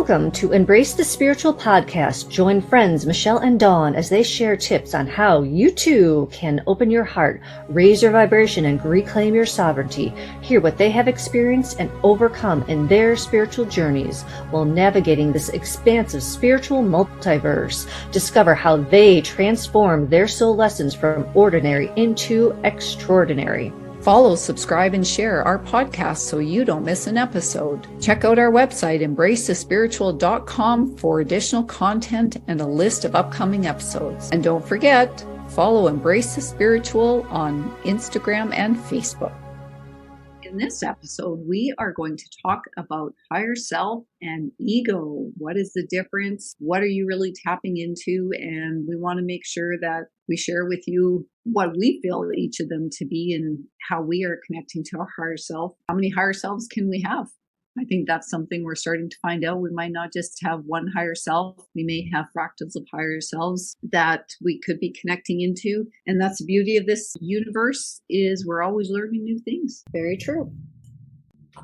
Welcome to Embrace the Spiritual Podcast. Join friends Michelle and Dawn as they share tips on how you too can open your heart, raise your vibration, and reclaim your sovereignty. Hear what they have experienced and overcome in their spiritual journeys while navigating this expansive spiritual multiverse. Discover how they transform their soul lessons from ordinary into extraordinary. Follow, subscribe, and share our podcast so you don't miss an episode. Check out our website, embracethespiritual.com, for additional content and a list of upcoming episodes. And don't forget, follow Embrace the Spiritual on Instagram and Facebook. In this episode, we are going to talk about higher self and ego. What is the difference? What are you really tapping into? And we want to make sure that we share with you what we feel each of them to be and how we are connecting to our higher self. How many higher selves can we have? I think that's something we're starting to find out. We might not just have one higher self. We may have fractals of higher selves that we could be connecting into. And that's the beauty of this universe, is we're always learning new things. Very true.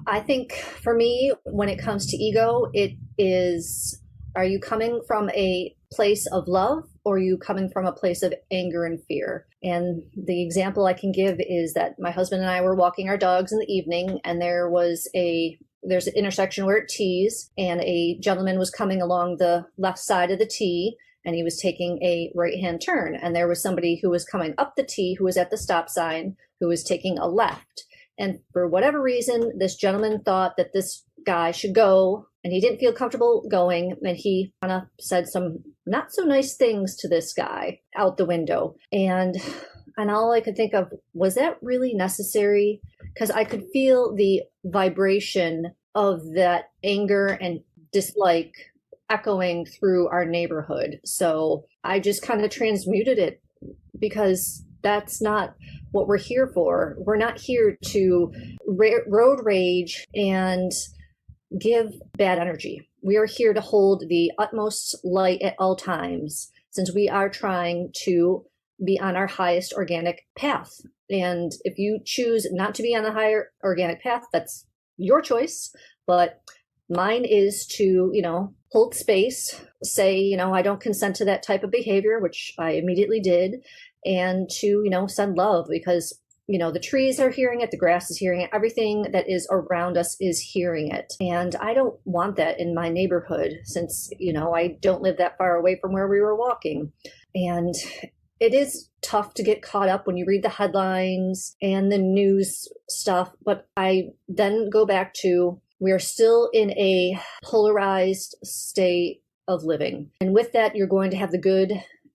I think for me, when it comes to ego, it is, are you coming from a place of love, or are you coming from a place of anger and fear? And the example I can give is that my husband and I were walking our dogs in the evening, and there's an intersection where it tees, and a gentleman was coming along the left side of the tee, and he was taking a right-hand turn. And there was somebody who was coming up the tee who was at the stop sign who was taking a left. And for whatever reason, this gentleman thought that this guy should go, and he didn't feel comfortable going. And he kind of said some not so nice things to this guy out the window. And all I could think of, was that really necessary? Because I could feel the vibration of that anger and dislike echoing through our neighborhood. So I just kind of transmuted it, because that's not what we're here for. We're not here to road rage and give bad energy. We are here to hold the utmost light at all times, since we are trying to be on our highest organic path. And if you choose not to be on the higher organic path, that's your choice. But mine is to, hold space, say, I don't consent to that type of behavior, which I immediately did, and to, send love, because the trees are hearing it, the grass is hearing it, everything that is around us is hearing it. And I don't want that in my neighborhood, since, I don't live that far away from where we were walking. And it is tough to get caught up when you read the headlines and the news stuff. But I then go back to, we are still in a polarized state of living. And with that, you're going to have the good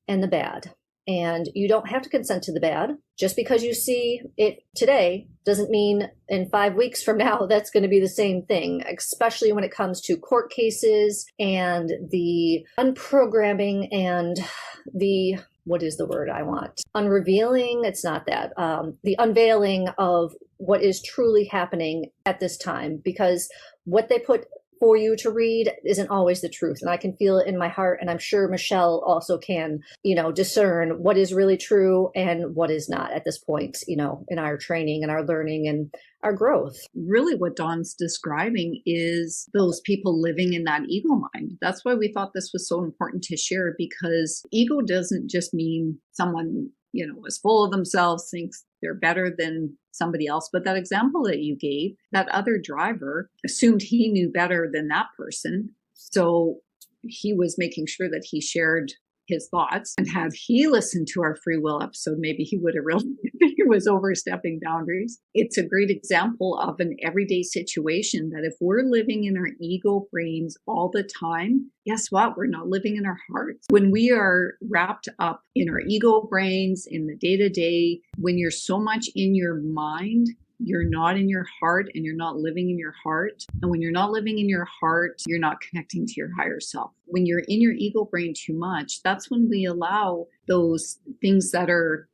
and the bad. And you don't have to consent to the bad. Just because you see it today doesn't mean in 5 weeks from now that's going to be the same thing, especially when it comes to court cases and the unprogramming and the, what is the word I want? Unrevealing, it's not that. The unveiling of what is truly happening at this time, because what they put for you to read isn't always the truth. And I can feel it in my heart. And I'm sure Michelle also can, discern what is really true and what is not at this point, in our training and our learning and our growth. Really what Dawn's describing is those people living in that ego mind. That's why we thought this was so important to share, because ego doesn't just mean someone, is full of themselves, thinks they're better than somebody else. But that example that you gave, that other driver assumed he knew better than that person. So he was making sure that he shared his thoughts. And had he listened to our free will episode, maybe he would have realized he was overstepping boundaries. It's a great example of an everyday situation that if we're living in our ego brains all the time, guess what? We're not living in our hearts. When we are wrapped up in our ego brains, in the day-to-day, when you're so much in your mind, you're not in your heart, and you're not living in your heart. And when you're not living in your heart, you're not connecting to your higher self. When you're in your ego brain too much, that's when we allow those things that are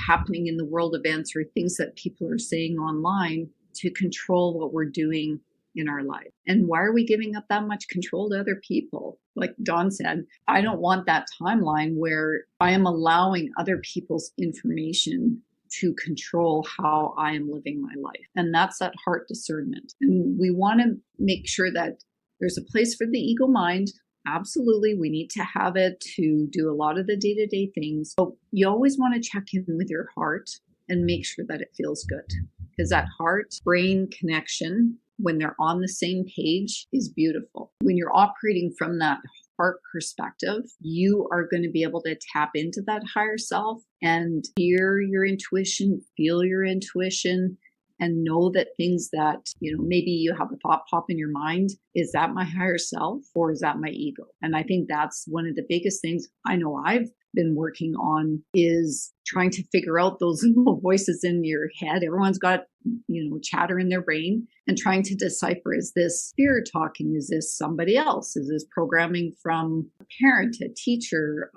happening in the world events, or things that people are saying online, to control what we're doing in our life. And why are we giving up that much control to other people? Like Dawn said, I don't want that timeline where I am allowing other people's information to control how I am living my life. And that's that heart discernment. And we want to make sure that There's a place for the ego mind. Absolutely, we need to have it to do a lot of the day-to-day things. But you always want to check in with your heart and make sure that it feels good. Because that heart-brain connection, when they're on the same page, is beautiful. When you're operating from that heart perspective, you are going to be able to tap into that higher self and hear your intuition, feel your intuition, and know that things that, maybe you have a thought pop in your mind, is that my higher self or is that my ego? And I think that's one of the biggest things I know I've been working on, is trying to figure out those little voices in your head. Everyone's got, chatter in their brain, and trying to decipher, is this fear talking? Is this somebody else? Is this programming from a parent, a teacher,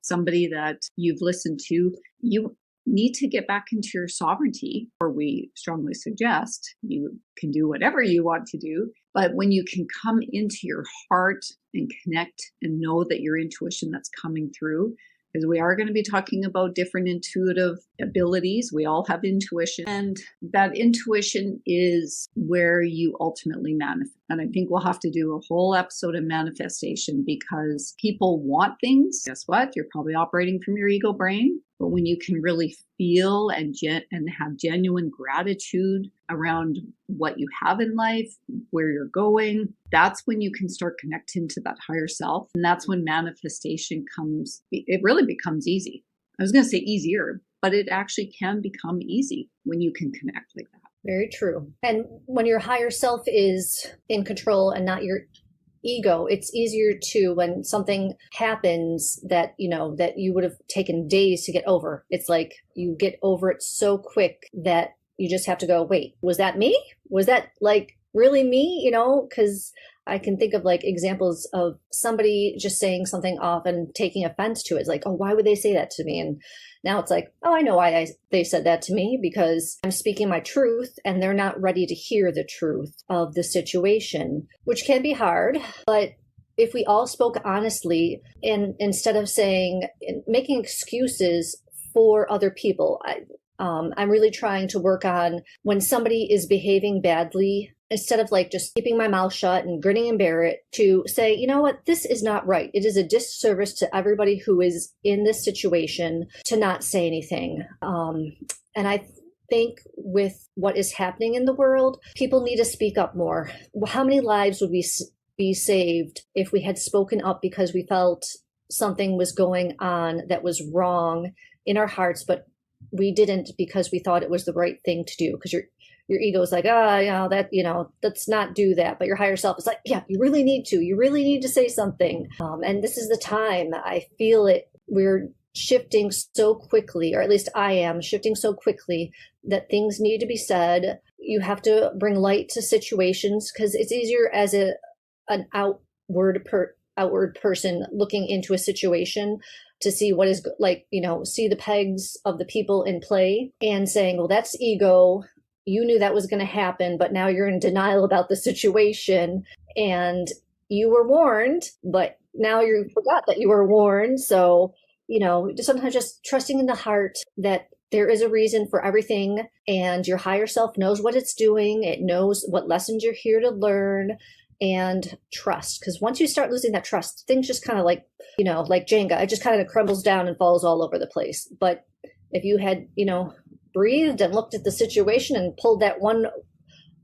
somebody that you've listened to? You need to get back into your sovereignty, or we strongly suggest you can do whatever you want to do. But when you can come into your heart and connect and know that your intuition that's coming through, because we are going to be talking about different intuitive abilities. We all have intuition, and that intuition is where you ultimately manifest. And I think we'll have to do a whole episode of manifestation, because people want things. Guess what? You're probably operating from your ego brain. But when you can really feel and have genuine gratitude around what you have in life, where you're going, that's when you can start connecting to that higher self. And that's when manifestation comes. It really becomes easy. I was going to say easier, but it actually can become easy when you can connect like that. Very true. And when your higher self is in control and not your ego, it's easier to, when something happens that that you would have taken days to get over, it's like you get over it so quick that you just have to go, wait, was that me? Was that like really me? Because I can think of like examples of somebody just saying something off and taking offense to it. It's like, oh, why would they say that to me? And now it's like, oh, I know why they said that to me, because I'm speaking my truth and they're not ready to hear the truth of the situation, which can be hard. But if we all spoke honestly, and instead of making excuses for other people, I'm really trying to work on, when somebody is behaving badly, instead of like just keeping my mouth shut and grinning and bear it, to say, you know what, this is not right. It is a disservice to everybody who is in this situation to not say anything. And I think with what is happening in the world, people need to speak up more. How many lives would we be saved if we had spoken up because we felt something was going on that was wrong in our hearts, but we didn't because we thought it was the right thing to do? Because your ego is like, let's not do that. But your higher self is like, yeah, you really need to say something. And this is the time. I feel it. We're shifting so quickly, or at least I am shifting so quickly, that things need to be said. You have to bring light to situations, because it's easier as an outward person looking into a situation to see what is like, see the pegs of the people in play and saying, well, that's ego. You knew that was going to happen, but now you're in denial about the situation, and you were warned, but now you forgot that you were warned. So, sometimes just trusting in the heart that there is a reason for everything, and your higher self knows what it's doing. It knows what lessons you're here to learn, and trust. Because once you start losing that trust, things just kind of like Jenga, it just kind of crumbles down and falls all over the place. But if you had, breathed and looked at the situation and pulled that one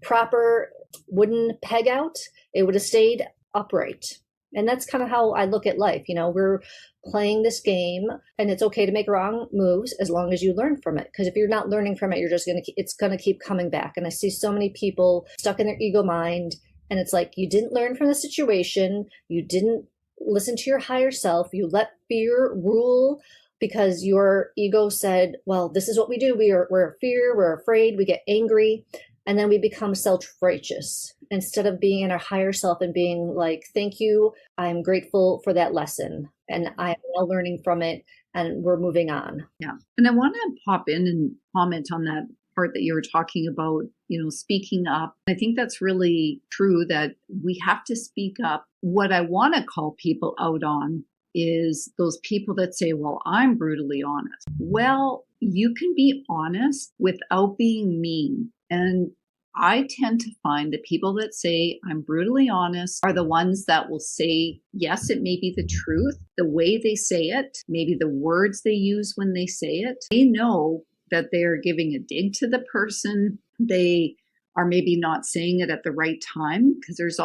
proper wooden peg out, it would have stayed upright. And that's kind of how I look at life. We're playing this game, and it's okay to make wrong moves as long as you learn from it. Because if you're not learning from it, it's going to keep coming back. And I see so many people stuck in their ego mind, and it's like, you didn't learn from the situation. You didn't listen to your higher self. You let fear rule, because your ego said, well, this is what we do. We're fear, we're afraid, we get angry, and then we become self-righteous instead of being in our higher self and being like, thank you, I'm grateful for that lesson, and I'm now learning from it, and we're moving on. Yeah. And I want to pop in and comment on that part that you were talking about, speaking up. I think that's really true, that we have to speak up. What I want to call people out on is those people that say, well, I'm brutally honest. Well, you can be honest without being mean. And I tend to find that people that say, I'm brutally honest, are the ones that will say, yes, it may be the truth. The way they say it, maybe the words they use when they say it, they know that they're giving a dig to the person. They are maybe not saying it at the right time, because there's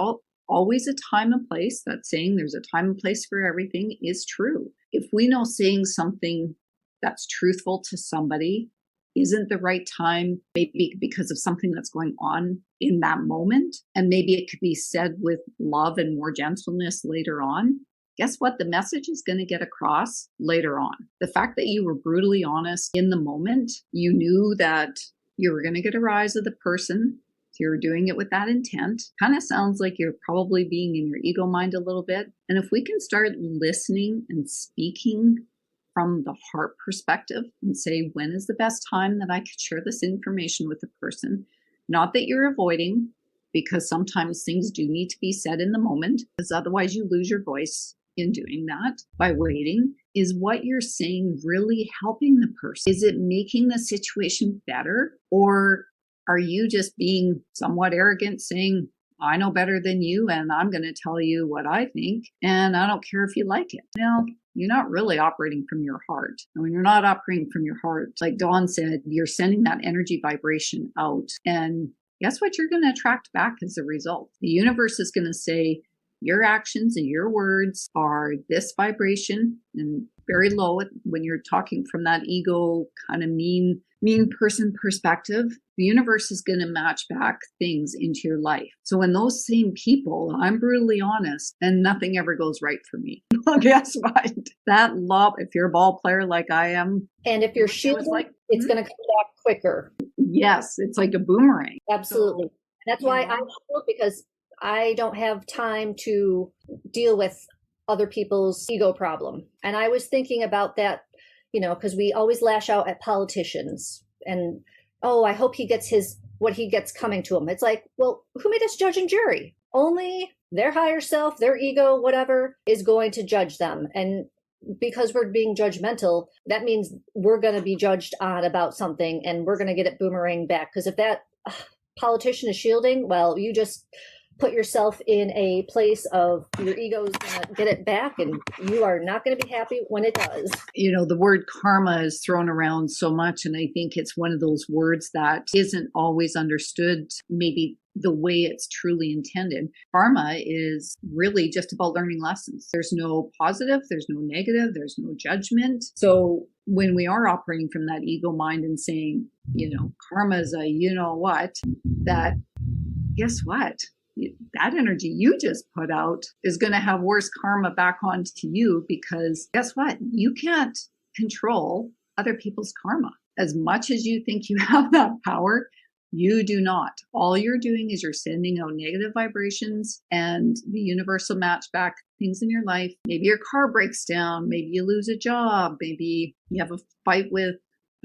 always a time and place. That saying, there's a time and place for everything, is true. If we know saying something that's truthful to somebody isn't the right time, maybe because of something that's going on in that moment, and maybe it could be said with love and more gentleness later on, guess what? The message is going to get across later on. The fact that you were brutally honest in the moment, you knew that you were going to get a rise of the person. So you're doing it with that intent. Kind of sounds like you're probably being in your ego mind a little bit. And if we can start listening and speaking from the heart perspective and say, when is the best time that I could share this information with the person? Not that you're avoiding, because sometimes things do need to be said in the moment, because otherwise you lose your voice in doing that by waiting. Is what you're saying really helping the person? Is it making the situation better? Or are you just being somewhat arrogant, saying, I know better than you, and I'm going to tell you what I think, and I don't care if you like it? Now, you're not really operating from your heart. And when you're not operating from your heart, like Dawn said, you're sending that energy vibration out. And guess what? You're going to attract back as a result. The universe is going to say, your actions and your words are this vibration, and very low when you're talking from that ego kind of mean person perspective. The universe is going to match back things into your life. So when those same people, I'm brutally honest, and nothing ever goes right for me. Well, guess what? That love, if you're a ball player like I am, and if you're shielding, it's going to come back quicker. Yes, it's like a boomerang. Absolutely. So, that's why I shield, because I don't have time to deal with other people's ego problem. And I was thinking about that, because we always lash out at politicians and, oh, I hope he gets what he gets coming to him. It's like, well, who made us judge and jury? Only their higher self, their ego, whatever, is going to judge them. And because we're being judgmental, that means we're going to be judged on about something, and we're going to get it boomerang back. Because if that politician is shielding, well, you just put yourself in a place of your ego's going to get it back, and you are not going to be happy when it does. The word karma is thrown around so much, and I think it's one of those words that isn't always understood, maybe the way it's truly intended. Karma is really just about learning lessons. There's no positive, there's no negative, there's no judgment. So when we are operating from that ego mind and saying, karma is a what, that guess what? That energy you just put out is going to have worse karma back onto you, because guess what? You can't control other people's karma. As much as you think you have that power, you do not. All you're doing is you're sending out negative vibrations, and the universe will match back things in your life. Maybe your car breaks down. Maybe you lose a job. Maybe you have a fight with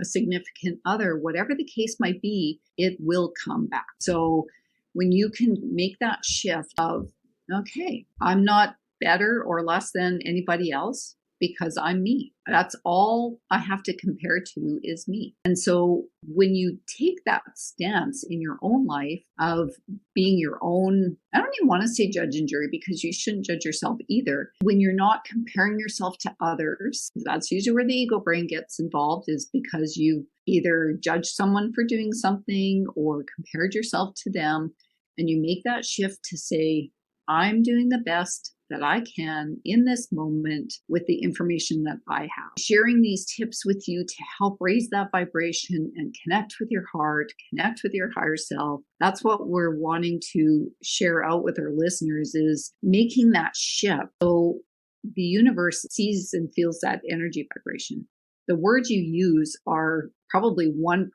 a significant other. Whatever the case might be, it will come back. So when you can make that shift of, okay, I'm not better or less than anybody else because I'm me. That's all I have to compare to is me. And so when you take that stance in your own life of being your own, I don't even want to say judge and jury, because you shouldn't judge yourself either. When you're not comparing yourself to others, that's usually where the ego brain gets involved, is because you either judged someone for doing something or compared yourself to them. And you make that shift to say, I'm doing the best that I can in this moment with the information that I have. Sharing these tips with you to help raise that vibration and connect with your heart, connect with your higher self. That's what we're wanting to share out with our listeners, is making that shift so the universe sees and feels that energy vibration. The words you use are probably 1%.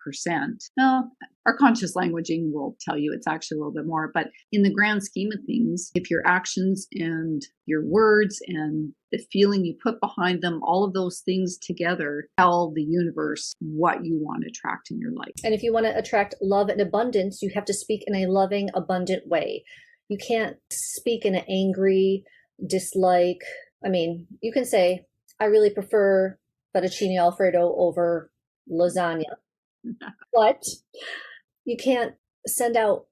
Now, our conscious languaging will tell you it's actually a little bit more, but in the grand scheme of things, if your actions and your words and the feeling you put behind them, all of those things together tell the universe what you want to attract in your life. And if you want to attract love and abundance, you have to speak in a loving, abundant way. You can't speak in an angry, dislike. I mean, you can say, I really prefer fettuccine alfredo over lasagna. But you can't send out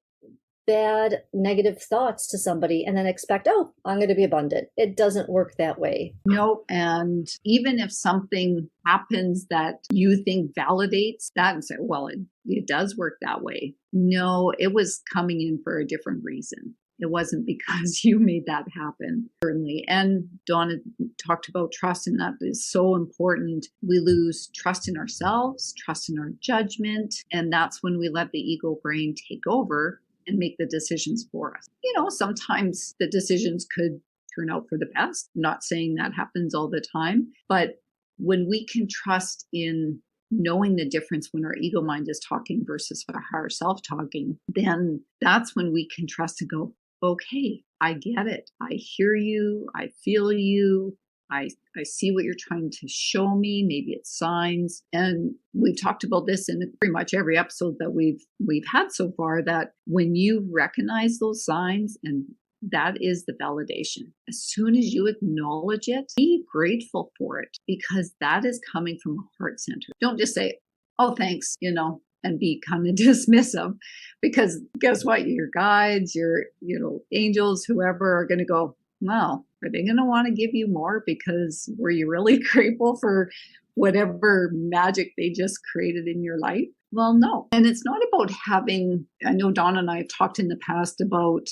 bad negative thoughts to somebody and then expect, oh, I'm going to be abundant. It doesn't work that way. No, and even if something happens that you think validates that and say, well, it does work that way. No, it was coming in for a different reason. It wasn't because you made that happen, certainly. And Donna talked about trust, and that is so important. We lose trust in ourselves, trust in our judgment, and that's when we let the ego brain take over and make the decisions for us. Sometimes the decisions could turn out for the best. I'm not saying that happens all the time, but when we can trust in knowing the difference when our ego mind is talking versus our higher self talking, then that's when we can trust to go, okay, I get it. I hear you. I feel you. I see what you're trying to show me. Maybe it's signs. And we've talked about this in pretty much every episode that we've had so far, that when you recognize those signs, and that is the validation. As soon as you acknowledge it, be grateful for it, because that is coming from a heart center. Don't just say, oh, thanks, and be kind of dismissive, because guess what? Your guides, your, angels, whoever are going to go, well, are they going to want to give you more? Because were you really grateful for whatever magic they just created in your life? Well, no. And it's not about having, I know Donna and I have talked in the past about,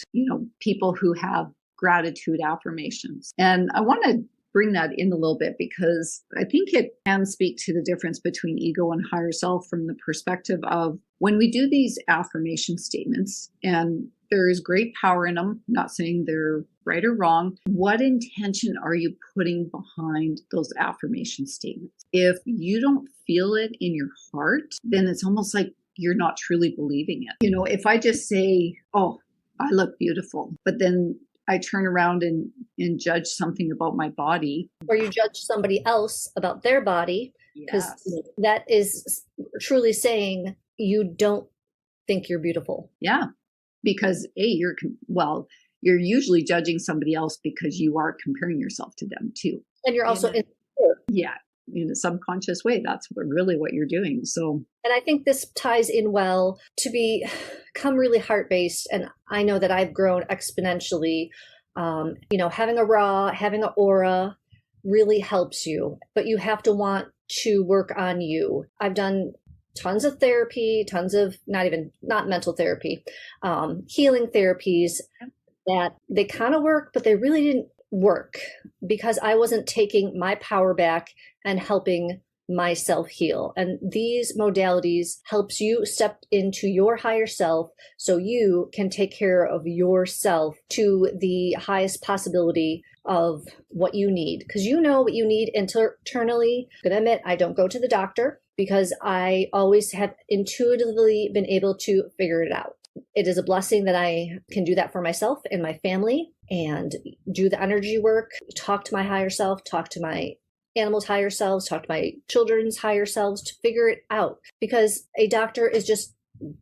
people who have gratitude affirmations. And I want to bring that in a little bit, because I think it can speak to the difference between ego and higher self from the perspective of when we do these affirmation statements, and there is great power in them, I'm not saying they're right or wrong. What intention are you putting behind those affirmation statements? If you don't feel it in your heart, then it's almost like you're not truly believing it. If I just say, oh, I look beautiful, but then I turn around and judge something about my body. Or you judge somebody else about their body, because that is truly saying you don't think you're beautiful. Yeah, because you're usually judging somebody else because you are comparing yourself to them too. And you're also insecure. Yeah, in a subconscious way. That's really what you're doing. So, and I think this ties in well to become really heart-based. And I know that I've grown exponentially. Having having an aura really helps you, but you have to want to work on you. I've done tons of therapy, not mental therapy, healing therapies that they kind of work, but they really didn't work because I wasn't taking my power back and helping myself heal. And these modalities helps you step into your higher self so you can take care of yourself to the highest possibility of what you need, because you know what you need internally. I'm gonna admit, I don't go to the doctor because I always have intuitively been able to figure it out. It is a blessing that I can do that for myself and my family and do the energy work, talk to my higher self, talk to my animals' higher selves, talk to my children's higher selves to figure it out. Because a doctor is just,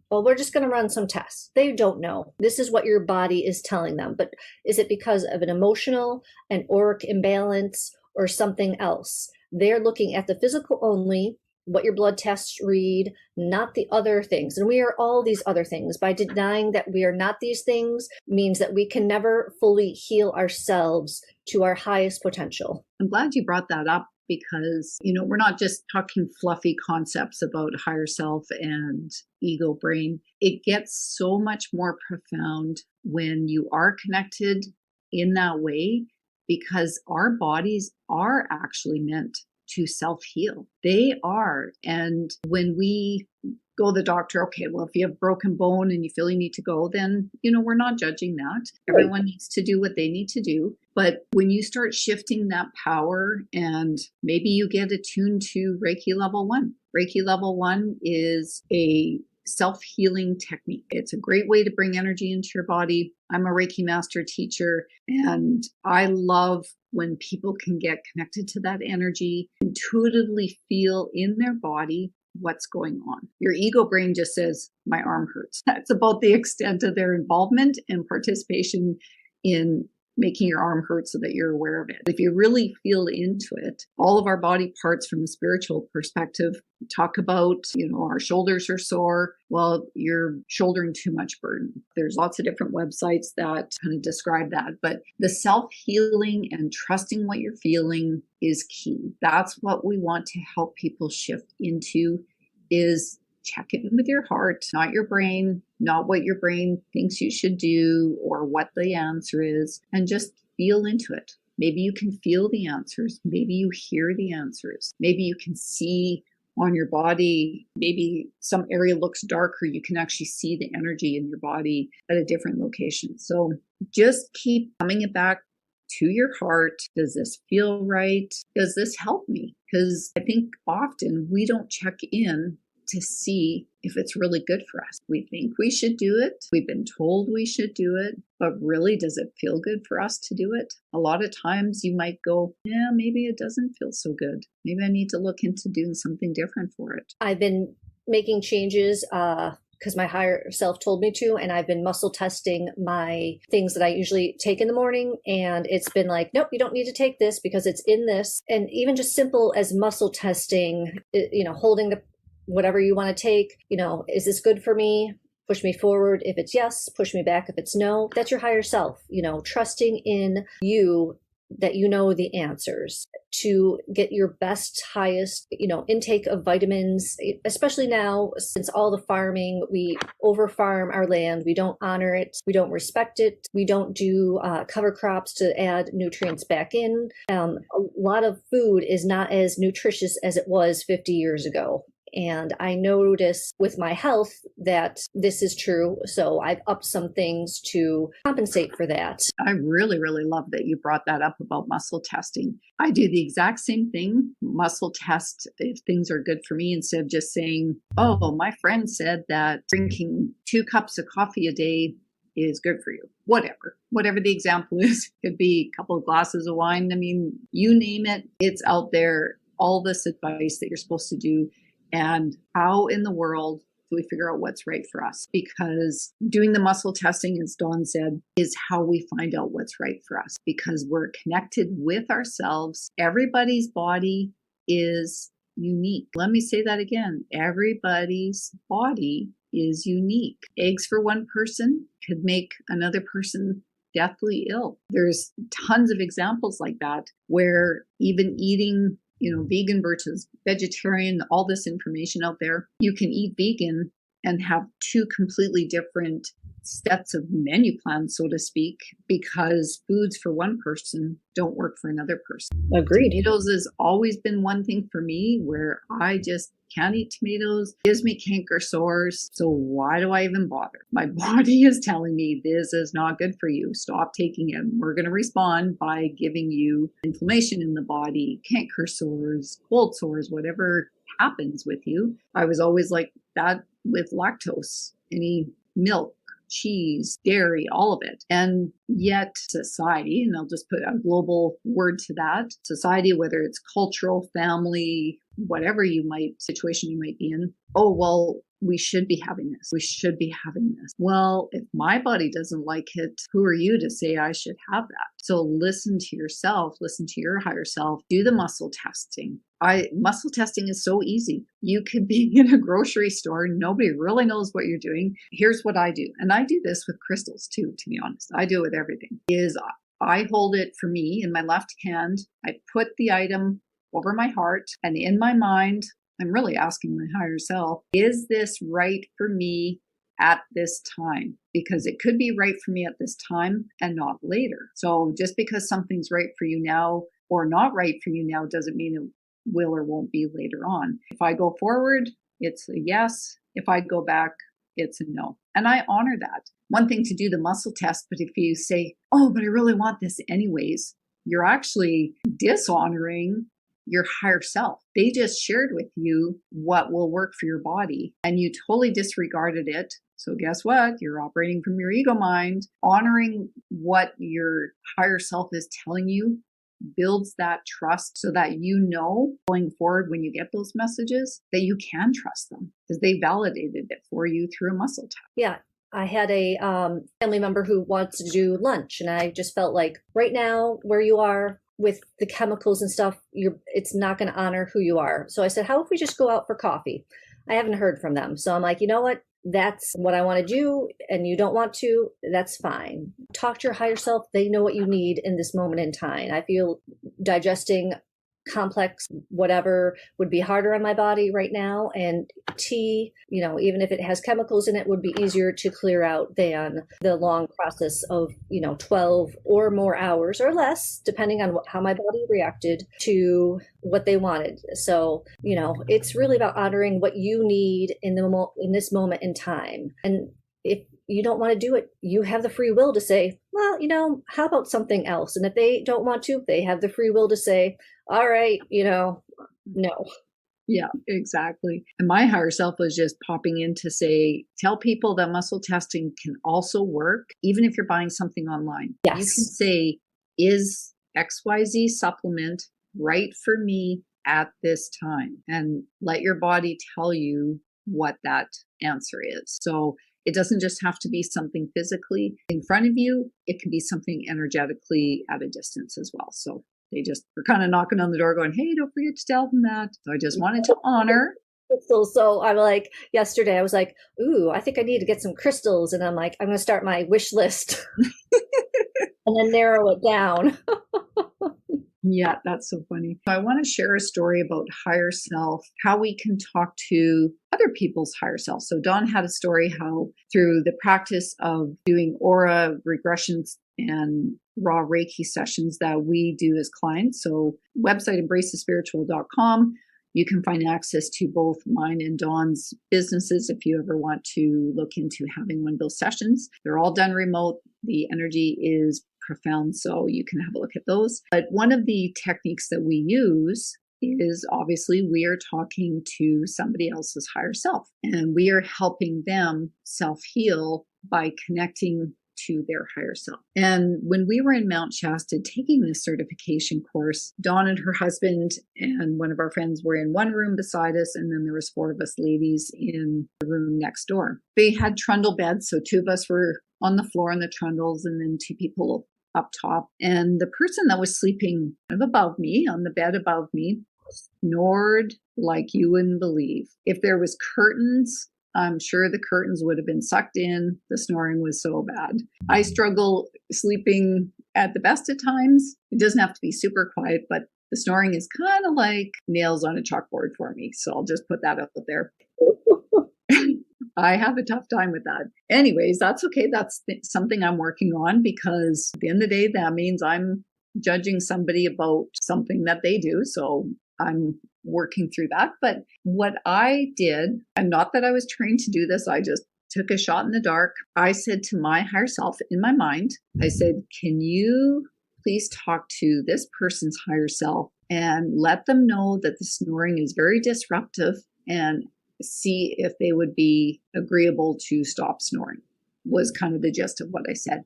well, we're just going to run some tests. They don't know. This is what your body is telling them. But is it because of an emotional, an auric imbalance, or something else? They're looking at the physical only, what your blood tests read, not the other things. And we are all these other things. By denying that we are not these things means that we can never fully heal ourselves to our highest potential. I'm glad you brought that up, because, we're not just talking fluffy concepts about higher self and ego brain. It gets so much more profound when you are connected in that way, because our bodies are actually meant to self-heal. They are. And when we go to the doctor, okay, well, if you have broken bone and you feel you need to go, then, we're not judging that. Everyone needs to do what they need to do. But when you start shifting that power, and maybe you get attuned to Reiki level 1. Reiki level 1 is a self-healing technique. It's a great way to bring energy into your body. I'm a Reiki master teacher, and I love when people can get connected to that energy, intuitively feel in their body what's going on. Your ego brain just says, my arm hurts. That's about the extent of their involvement and participation in making your arm hurt so that you're aware of it. If you really feel into it, all of our body parts from a spiritual perspective talk about, our shoulders are sore. Well, you're shouldering too much burden. There's lots of different websites that kind of describe that, but the self-healing and trusting what you're feeling is key. That's what we want to help people shift into, is check in with your heart, not your brain, not what your brain thinks you should do or what the answer is, and just feel into it. Maybe you can feel the answers. Maybe you hear the answers. Maybe you can see on your body. Maybe some area looks darker. You can actually see the energy in your body at a different location. So just keep coming it back to your heart. Does this feel right? Does this help me? Because I think often we don't check in to see if it's really good for us. We think we should do it. We've been told we should do it, but really, does it feel good for us to do it? A lot of times you might go, yeah, maybe it doesn't feel so good. Maybe I need to look into doing something different for it. I've been making changes because my higher self told me to, and I've been muscle testing my things that I usually take in the morning, and it's been like, nope, you don't need to take this because it's in this. And even just simple as muscle testing, holding the whatever you want to take, is this good for me? Push me forward if it's yes, push me back if it's no. That's your higher self, trusting in you that you know the answers to get your best, highest, intake of vitamins, especially now since all the farming, we over farm our land. We don't honor it. We don't respect it. We don't do cover crops to add nutrients back in. A lot of food is not as nutritious as it was 50 years ago. And I notice with my health that this is true. So I've upped some things to compensate for that. I really, really love that you brought that up about muscle testing. I do the exact same thing, muscle test if things are good for me, instead of just saying, oh, my friend said that drinking 2 cups of coffee a day is good for you. Whatever the example is, could be a couple of glasses of wine. I mean, you name it, it's out there. All this advice that you're supposed to do. And how in the world do we figure out what's right for us? Because doing the muscle testing, as Dawn said, is how we find out what's right for us, because we're connected with ourselves. Everybody's body is unique. Let me say that again. Everybody's body is unique. Eggs for one person could make another person deathly ill. There's tons of examples like that where even eating vegan versus vegetarian, all this information out there. You can eat vegan and have 2 completely different sets of menu plans, so to speak, because foods for one person don't work for another person. Agreed. Tomatoes has always been one thing for me where I just can't eat tomatoes. It gives me canker sores. So why do I even bother? My body is telling me this is not good for you. Stop taking it. We're going to respond by giving you inflammation in the body, canker sores, cold sores, whatever happens with you. I was always like that with lactose, any milk, cheese, dairy, all of it. And yet society, and I'll just put a global word to that, society, whether it's cultural, family, whatever situation you might be in, oh, well, we should be having this. We should be having this. Well, if my body doesn't like it, who are you to say I should have that? So listen to yourself, listen to your higher self, do the muscle testing. Muscle testing is so easy. You could be in a grocery store. Nobody really knows what you're doing. Here's what I do. And I do this with crystals too, to be honest. I do it with everything. I hold it for me in my left hand. I put the item over my heart, and in my mind, I'm really asking my higher self, is this right for me at this time? Because it could be right for me at this time and not later. So just because something's right for you now or not right for you now doesn't mean it will or won't be later on. If I go forward, it's a yes. If I go back, it's a no. And I honor that. One thing to do the muscle test, but if you say, oh, but I really want this anyways, you're actually dishonoring your higher self. They just shared with you what will work for your body and you totally disregarded it. So guess what? You're operating from your ego mind. Honoring what your higher self is telling you builds that trust so that going forward when you get those messages that you can trust them because they validated it for you through a muscle test. Yeah. I had a family member who wants to do lunch, and I just felt like right now, where you are with the chemicals and stuff, it's not going to honor who you are. So I said, how if we just go out for coffee? I haven't heard from them. So I'm like, you know what? That's what I want to do. And you don't want to, that's fine. Talk to your higher self. They know what you need in this moment in time. I feel digesting complex whatever would be harder on my body right now, and tea, even if it has chemicals in it, would be easier to clear out than the long process of 12 or more hours or less, depending on how my body reacted to what they wanted. So it's really about honoring what you need in this moment in time. And if you don't want to do it, you have the free will to say, well, how about something else? And if they don't want to, they have the free will to say, all right, no. Yeah, exactly. And my higher self was just popping in to say, tell people that muscle testing can also work, even if you're buying something online. Yes. You can say, is XYZ supplement right for me at this time? And let your body tell you what that answer is. So it doesn't just have to be something physically in front of you. It can be something energetically at a distance as well. So they just were kind of knocking on the door going, hey, don't forget to tell them that. So I just wanted to honor. So I'm like, yesterday I was like, ooh, I think I need to get some crystals. And I'm like, I'm going to start my wish list and then narrow it down. Yeah, that's so funny. I want to share a story about higher self, how we can talk to other people's higher self. So Dawn had a story how through the practice of doing aura regressions and raw Reiki sessions that we do as clients. So website embracethespiritual.com. You can find access to both mine and Dawn's businesses if you ever want to look into having one of those sessions. They're all done remote. The energy is profound, so you can have a look at those. But one of the techniques that we use is obviously we are talking to somebody else's higher self, and we are helping them self-heal by connecting to their higher self. And when we were in Mount Shasta taking this certification course, Dawn and her husband and one of our friends were in one room beside us, and then there was 4 of us ladies in the room next door. They had trundle beds, so 2 of us were on the floor in the trundles, and then 2 people up top. And the person that was sleeping kind of above me, on the bed above me, snored like you wouldn't believe. If there was curtains, I'm sure the curtains would have been sucked in. The snoring was so bad. I struggle sleeping at the best of times. It doesn't have to be super quiet, but the snoring is kind of like nails on a chalkboard for me. So I'll just put that out there. I have a tough time with that. Anyways, that's okay. That's something I'm working on, because at the end of the day, that means I'm judging somebody about something that they do. So I'm working through that. But what I did, and not that I was trained to do this, I just took a shot in the dark. I said to my higher self in my mind, I said, can you please talk to this person's higher self and let them know that the snoring is very disruptive, and see if they would be agreeable to stop snoring, was kind of the gist of what I said.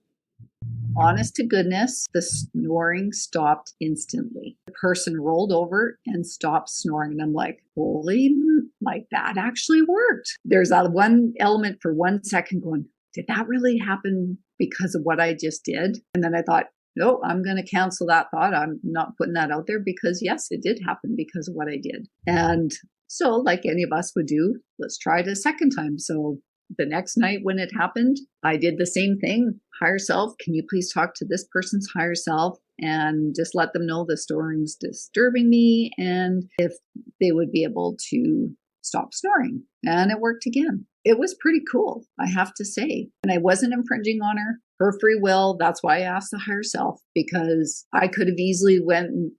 Honest to goodness, the snoring stopped instantly. The person rolled over and stopped snoring. And I'm like, holy, like that actually worked. There's that one element for 1 second going, did that really happen because of what I just did? And then I thought, no, I'm going to cancel that thought. I'm not putting that out there, because yes, it did happen because of what I did. And so like any of us would do, let's try it a second time. So the next night when it happened, I did the same thing. Higher self, can you please talk to this person's higher self and just let them know the snoring's disturbing me, and if they would be able to stop snoring. And it worked again. It was pretty cool, I have to say. And I wasn't infringing on her free will. That's why I asked the higher self, because I could have easily went and,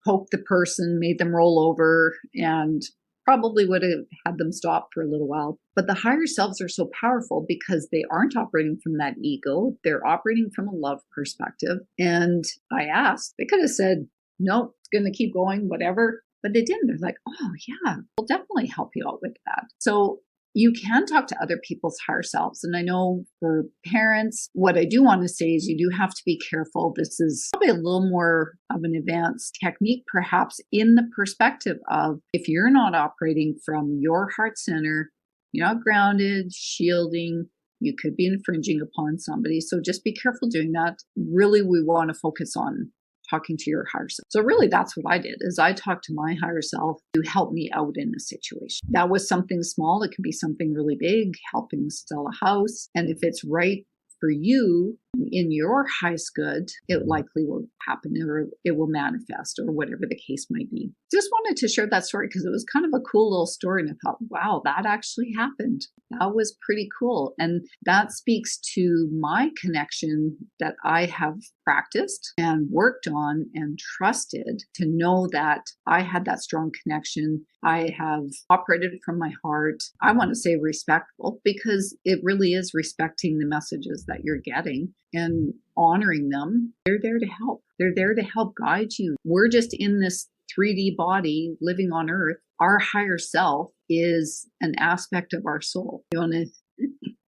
poked the person, made them roll over, and probably would have had them stop for a little while. But the higher selves are so powerful because they aren't operating from that ego. They're operating from a love perspective. And I asked, they could have said, no, it's going to keep going, whatever. But they didn't. They're like, oh, yeah, we'll definitely help you out with that. So you can talk to other people's higher selves. And I know for parents, what I do want to say is you do have to be careful. This is probably a little more of an advanced technique, perhaps, in the perspective of if you're not operating from your heart center, you're not grounded, shielding, You could be infringing upon somebody. So just be careful doing that. Really, we want to focus on talking to your higher self. So really that's what I did, is I talked to my higher self to help me out in a situation. That was something small. It could be something really big, helping sell a house. And if it's right for you in your highest good, it likely will happen, or it will manifest, or whatever the case might be. Just wanted to share that story because it was kind of a cool little story. And I thought, wow, that actually happened. That was pretty cool. And that speaks to my connection that I have practiced and worked on and trusted, to know that I had that strong connection. I have operated from my heart. I want to say respectful, because it really is respecting the messages that you're getting and honoring them. They're there to help. They're there to help guide you. We're just in this 3D body living on earth. Our higher self is an aspect of our soul. You want to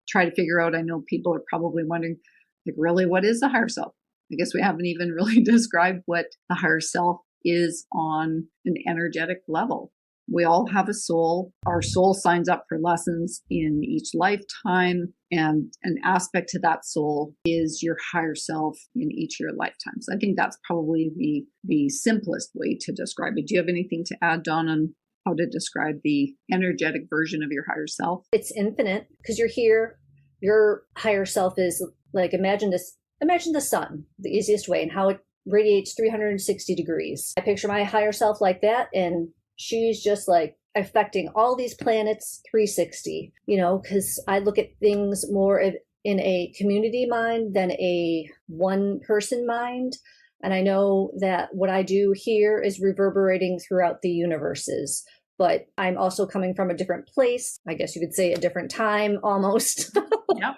try to figure out, I know people are probably wondering, like, really, what is the higher self? I guess we haven't even really described what the higher self is on an energetic level. We all have a soul. Our soul signs up for lessons in each lifetime, and an aspect to that soul is your higher self in each of your lifetimes. I think that's probably the simplest way to describe it. Do you have anything to add, Dawn, on how to describe the energetic version of your higher self? It's infinite because you're here. Your higher self is like, imagine the sun, the easiest way, and how it radiates 360 degrees. I picture my higher self like that, and she's just like affecting all these planets 360, because I look at things more in a community mind than a one person mind. And I know that what I do here is reverberating throughout the universes, but I'm also coming from a different place. I guess you could say a different time almost. Yep.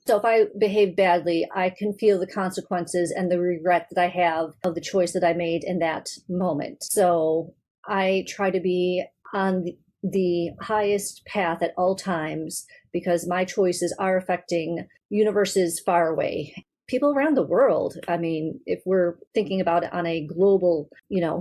So if I behave badly, I can feel the consequences and the regret that I have of the choice that I made in that moment. So I try to be on the highest path at all times, because my choices are affecting universes far away. People around the world. I mean, if we're thinking about it on a global,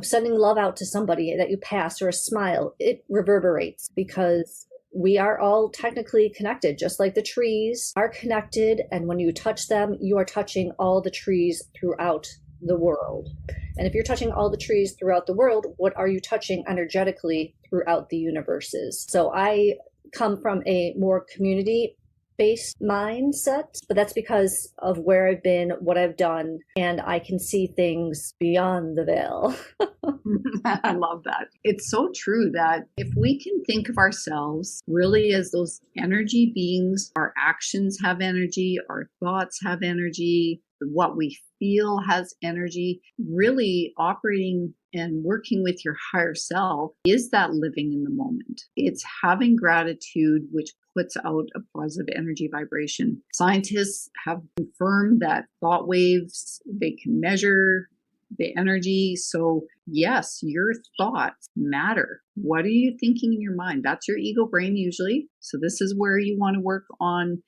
sending love out to somebody that you pass, or a smile, it reverberates, because we are all technically connected, just like the trees are connected. And when you touch them, you are touching all the trees throughout the world. And if you're touching all the trees throughout the world, what are you touching energetically throughout the universes? So I come from a more community-based mindset, but that's because of where I've been, what I've done, and I can see things beyond the veil. I love that. It's so true that if we can think of ourselves really as those energy beings, our actions have energy, our thoughts have energy, what we feel has energy, really operating and working with your higher self is that living in the moment. It's having gratitude, which puts out a positive energy vibration. Scientists have confirmed that thought waves, they can measure the energy. So yes, your thoughts matter. What are you thinking in your mind? That's your ego brain usually. So this is where you want to work on,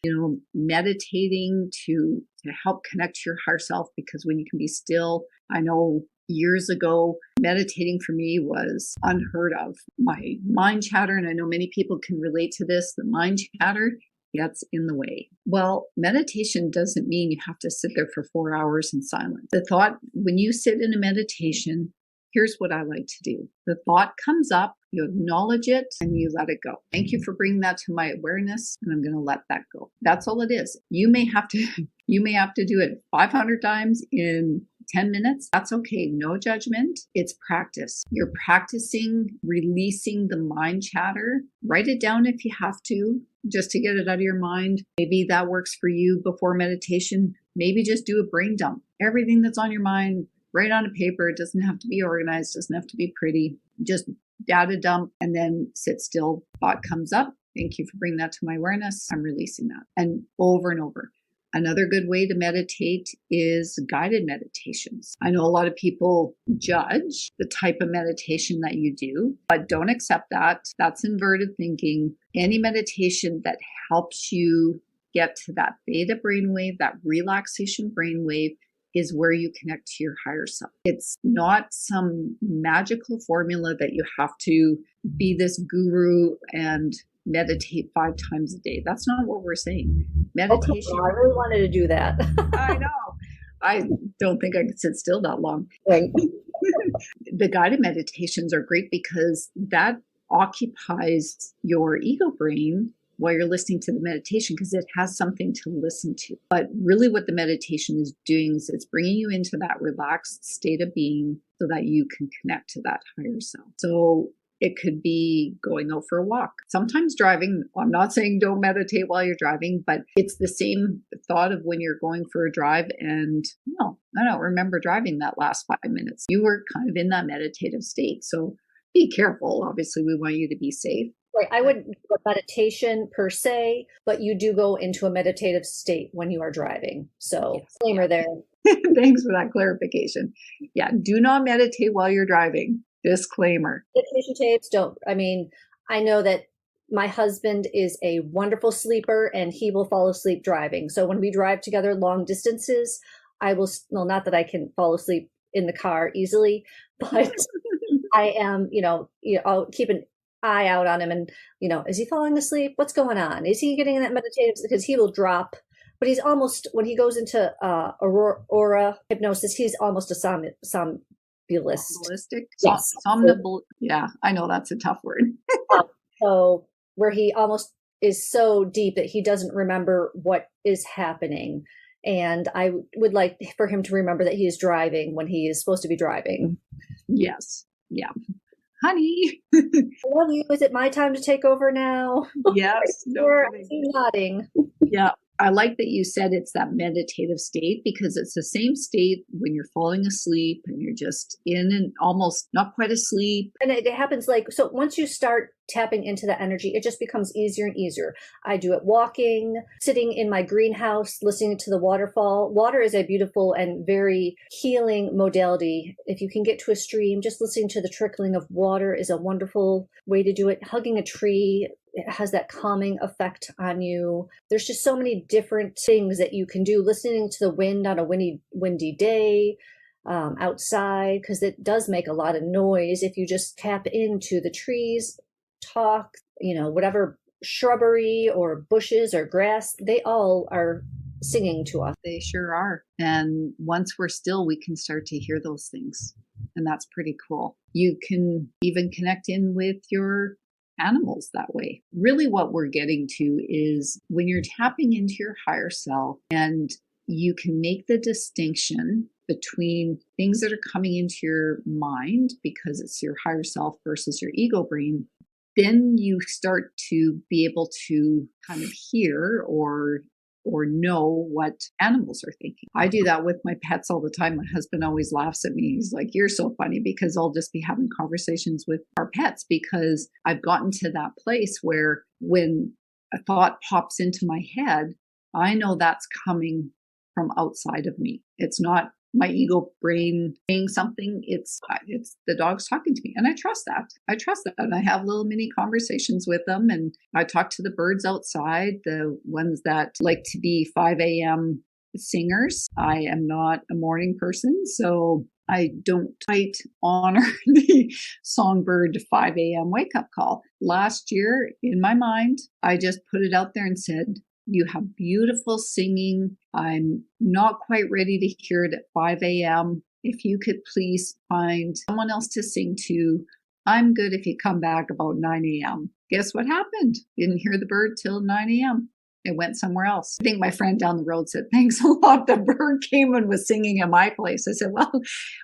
meditating to help connect to your higher self, because when you can be still, I know years ago, meditating for me was unheard of. My mind chatter, and I know many people can relate to this, the mind chatter gets in the way. Well, meditation doesn't mean you have to sit there for 4 hours in silence. The thought, when you sit in a meditation, here's what I like to do. The thought comes up, you acknowledge it, and you let it go. Thank you for bringing that to my awareness, and I'm going to let that go. That's all it is. You may have to do it 500 times in 10 minutes. That's okay. No judgment. It's practice. You're practicing releasing the mind chatter. Write it down if you have to, just to get it out of your mind. Maybe that works for you before meditation. Maybe just do a brain dump. Everything that's on your mind, write on a paper. It doesn't have to be organized, doesn't have to be pretty. Just data dump and then sit still. Thought comes up. Thank you for bringing that to my awareness. I'm releasing that. And over and over. Another good way to meditate is guided meditations. I know a lot of people judge the type of meditation that you do, but don't accept that. That's inverted thinking. Any meditation that helps you get to that theta brainwave, that relaxation brainwave, is where you connect to your higher self. It's not some magical formula that you have to be this guru and meditate 5 times a day. That's not what we're saying. Oh, come Meditation, on, I really wanted to do that. I know. I don't think I could sit still that long. Right. The guided meditations are great because that occupies your ego brain while you're listening to the meditation, because it has something to listen to. But really what the meditation is doing is it's bringing you into that relaxed state of being so that you can connect to that higher self. So it could be going out for a walk, sometimes driving. I'm not saying don't meditate while you're driving, but it's the same thought of when you're going for a drive and, no, I don't remember driving that last 5 minutes. You were kind of in that meditative state. So be careful. Obviously, we want you to be safe. Right. I wouldn't do a meditation per se, but you do go into a meditative state when you are driving. So, Yes. disclaimer there. Thanks for that clarification. Yeah, do not meditate while you're driving. Disclaimer. Meditation tapes don't. I mean, I know that my husband is a wonderful sleeper and he will fall asleep driving. So when we drive together long distances, I will, well, not that I can fall asleep in the car easily, but I am, I'll keep an eye out on him and, is he falling asleep? What's going on? Is he getting in that meditative? Because he will drop, but he's almost, when he goes into aura hypnosis, he's almost a somnambulist. Yes. Yeah, I know that's a tough word. So where he almost is so deep that he doesn't remember what is happening. And I would like for him to remember that he is driving when he is supposed to be driving. Yes. Yeah. Honey. I love you. Is it my time to take over now? Yes. You're nodding. Yeah. I like that you said it's that meditative state, because it's the same state when you're falling asleep and you're just in and almost not quite asleep. And it happens so once you start tapping into that energy, it just becomes easier and easier. I do it walking, sitting in my greenhouse, listening to the waterfall. Water is a beautiful and very healing modality. If you can get to a stream, just listening to the trickling of water is a wonderful way to do it. Hugging a tree, it has that calming effect on you. There's just so many different things that you can do. Listening to the wind on a windy day outside, because it does make a lot of noise. If you just tap into the trees, talk, whatever shrubbery or bushes or grass, they all are singing to us. They sure are. And once we're still, we can start to hear those things. And that's pretty cool. You can even connect in with your animals that way. Really what we're getting to is when you're tapping into your higher self and you can make the distinction between things that are coming into your mind because it's your higher self versus your ego brain, then you start to be able to kind of hear or know what animals are thinking. I do that with my pets all the time. My husband always laughs at me. He's like, you're so funny, because I'll just be having conversations with our pets, because I've gotten to that place where when a thought pops into my head, I know that's coming from outside of me. It's not my ego brain saying something. It's the dogs talking to me. And I trust that. And I have little mini conversations with them. And I talk to the birds outside, the ones that like to be 5 a.m. singers. I am not a morning person, so I don't quite honor the songbird 5 a.m. wake up call. Last year, in my mind, I just put it out there and said, you have beautiful singing. I'm not quite ready to hear it at 5 a.m. If you could please find someone else to sing to, I'm good if you come back about 9 a.m. Guess what happened? Didn't hear the bird till 9 a.m. It went somewhere else. I think my friend down the road said, thanks a lot. The bird came and was singing at my place. I said, well,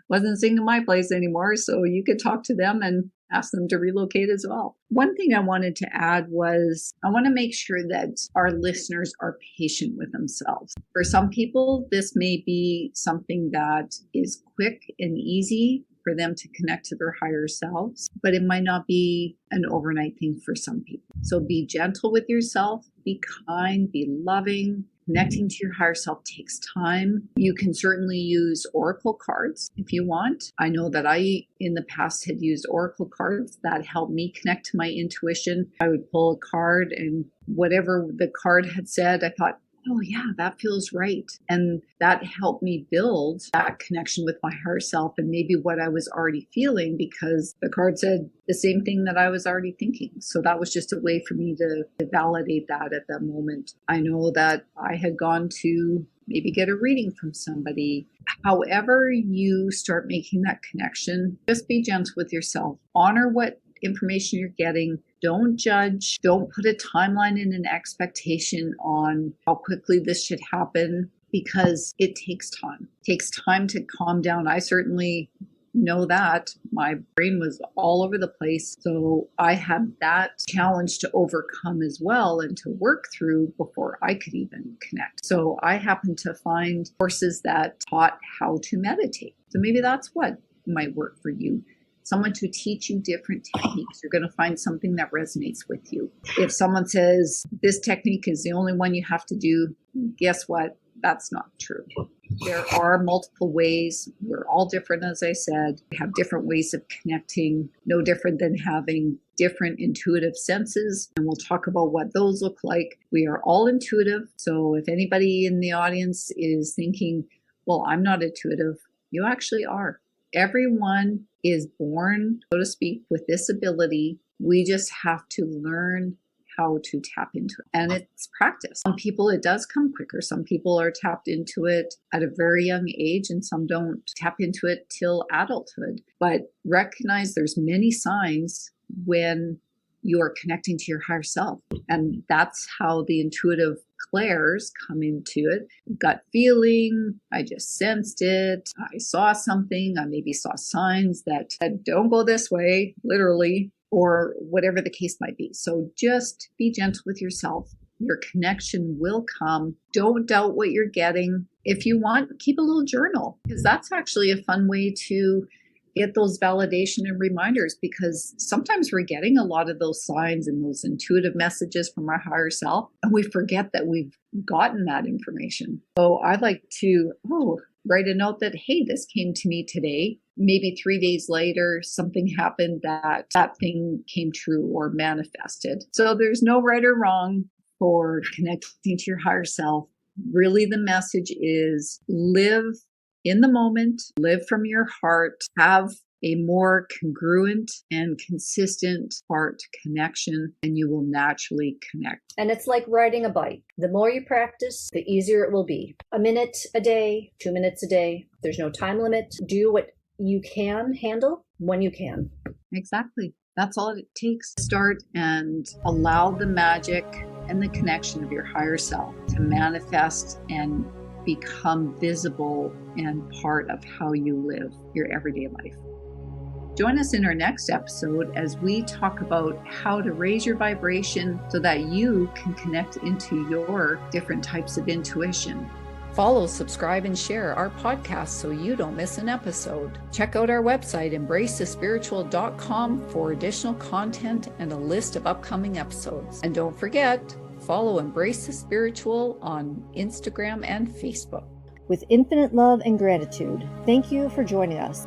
wasn't singing at my place anymore. So you could talk to them and ask them to relocate as well. One thing I wanted to add was I want to make sure that our listeners are patient with themselves. For some people, this may be something that is quick and easy for them to connect to their higher selves, but it might not be an overnight thing for some people. So be gentle with yourself, be kind, be loving. Connecting to your higher self takes time. You can certainly use oracle cards if you want. I know that I, in the past, had used oracle cards that helped me connect to my intuition. I would pull a card and whatever the card had said, I thought, oh yeah, that feels right. And that helped me build that connection with my higher self and maybe what I was already feeling, because the card said the same thing that I was already thinking. So that was just a way for me to validate that at that moment. I know that I had gone to maybe get a reading from somebody. However you start making that connection, just be gentle with yourself. Honor what information you're getting. Don't judge. Don't put a timeline and an expectation on how quickly this should happen, because it takes time. It takes time to calm down. I certainly know that my brain was all over the place. So I had that challenge to overcome as well and to work through before I could even connect. So I happened to find courses that taught how to meditate. So maybe that's what might work for you. Someone to teach you different techniques. You're going to find something that resonates with you. If someone says this technique is the only one you have to do, guess what? That's not true. There are multiple ways. We're all different, as I said. We have different ways of connecting, no different than having different intuitive senses. And we'll talk about what those look like. We are all intuitive. So if anybody in the audience is thinking, well, I'm not intuitive, you actually are. Everyone is born, so to speak, with this ability. We just have to learn how to tap into it. And it's practice. Some people, it does come quicker. Some people are tapped into it at a very young age, and some don't tap into it till adulthood. But recognize there's many signs when you're connecting to your higher self. And that's how the intuitive clairs come into it. Gut feeling, I just sensed it, I saw something, I maybe saw signs that said, don't go this way, literally, or whatever the case might be. So just be gentle with yourself. Your connection will come. Don't doubt what you're getting. If you want, keep a little journal, because that's actually a fun way to get those validation and reminders, because sometimes we're getting a lot of those signs and those intuitive messages from our higher self, and we forget that we've gotten that information. So I like to write a note that, hey, this came to me today. Maybe 3 days later, something happened that thing came true or manifested. So there's no right or wrong for connecting to your higher self. Really, the message is live in the moment, live from your heart, have a more congruent and consistent heart connection, and you will naturally connect. And it's like riding a bike. The more you practice, the easier it will be. A minute a day, 2 minutes a day. There's no time limit. Do what you can handle when you can. Exactly. That's all it takes to start and allow the magic and the connection of your higher self to manifest and become visible and part of how you live your everyday life. Join us in our next episode as we talk about how to raise your vibration so that you can connect into your different types of intuition. Follow, subscribe, and share our podcast so you don't miss an episode. Check out our website, embracethespiritual.com, for additional content and a list of upcoming episodes. And don't forget, follow Embrace the Spiritual on Instagram and Facebook. With infinite love and gratitude, thank you for joining us.